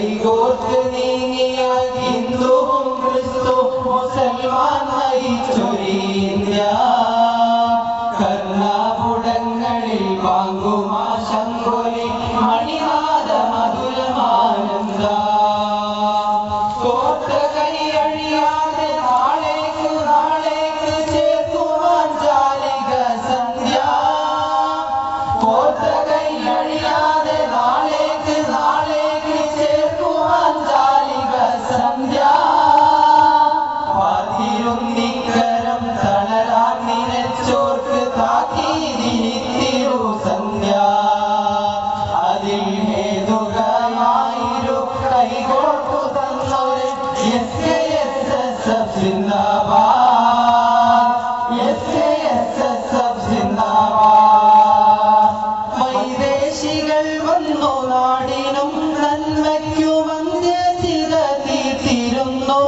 കൈകോർത്ത് നീങ്ങിയ ഹിന്ദുവും ക്രിസ്തു മുസൽമാൻ നയിച്ചൊരീന്ത്യ കർണാപുടങ്ങളിൽ പാങ്കുമാ ശങ്കൊലി മണിനാദ മധുരമാനന്ദ കോർത്ത കൈയഴിയാതെ നാളേക്ക് നാളേക്ക് ചേർക്കുവാൻ ജാലിക സന്ധ്യ കോർത്ത കൈയഴിയാതെ നാളേക്ക് നാളേക്ക് ചേർക്കുവാൻ ജാലിക സന്ധ്യ പാതിരുന്നിക്കരം തളരാൻ നിനച്ചോർക്ക് താക്കീതിനിത്തിരു സന്ധ്യ അതിൽ ഹേതുകമായിരു കൈകോർത്തു തന്നൊരു SKSSF സിന്ദാബാദ് SKSSF സിന്ദാബാദ് വൈദേശികൾ വന്നു നാടിനും നന്മയ്ക്കും അന്ത്യചിത തീർത്തിരുന്നു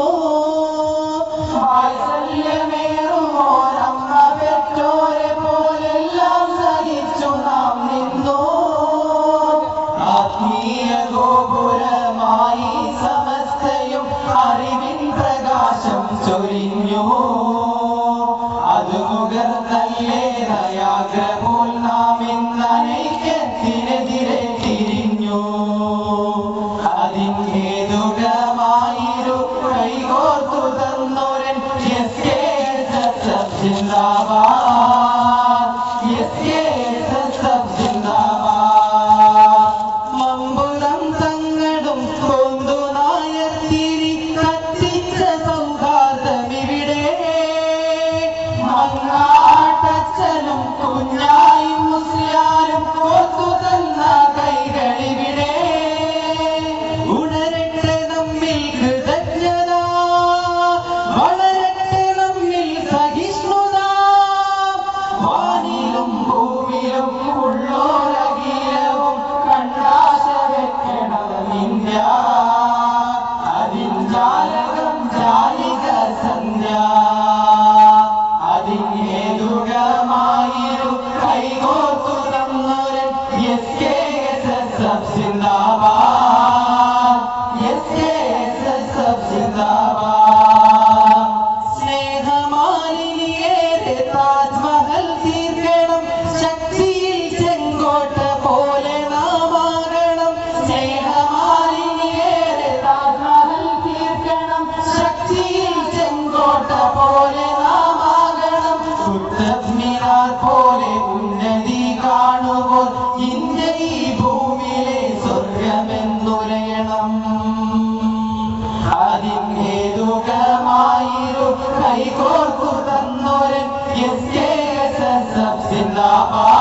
വാത്സല്യമേറുമോരമ്മ പെറ്റോരെ പോലെല്ലാം സഹിച്ചു നാം നിന്നു ആത്മീയ ഗോപുരമായി സമസ്തയും അറിവിൻ പ്രകാശം ചൊരിഞ്ഞു അത് മുകർന്നല്ലേ ദയാഗ്രഹോൽ നാം ഇന്നൈക്യത്തിനെതിരെ തിരിഞ്ഞു അതിൻ ഹേതുകമായിരു കൈകോർത്തു തന്നോരൻ SKSSF സിന്ദാബാദ് SKSSF സിന്ദാബാദ് മമ്പുറം തങ്ങളും കൊന്തു നായത്തിരി കത്തിച്ച സൗഹാർദ്ദമിവിടെ മങ്ങാട്ടച്ചനും കുഞ്ഞായി മുസ്ലിയാരും കോർത്തു തന്ന കൈകളിവിടെ ഉണരട്ടെ നമ്മിൽ കൃതജ്ഞത വളരട്ടെ നമ്മിൽ സഹിഷ്ണുത വാനിലും ഭൂമിയിലും ഉള്ളോരകിലവും കണ്ടാശ വെക്കണം ഇന്ത്യ അതിൻ ജാലകം ജാലിക സന്ധ്യ അതിൻ ഹേതുകമായിരു കൈകോർത്തു തന്നൊരൻ SKSSF സിന്ദാബാദ് SKSSF സിന്ദാബാദ് സ്നേഹമാലിനിയേറെ താജ്മഹൽ തീർക്കണം ശക്തിയിൽ ചെങ്കോട്ട പോലെ നാമാകണം സ്നേഹമാലിനിയേറെ താജ്മഹൽ തീർക്കണം ശക്തിയിൽ ചെങ്കോട്ട പോലെ നാമാകണം കുത്തബ് മിനാർ പോലെ ഉന്നതി കാണുമ്പോൾ ഇന്ത്യ ഈ ഭൂമിയിലെ സ്വർഗമെന്നുരയണം അതിൻ ഹേതുകമായിരു കൈകോർത്തു തന്നോരൻ SKSSF സിന്ദാബാദ്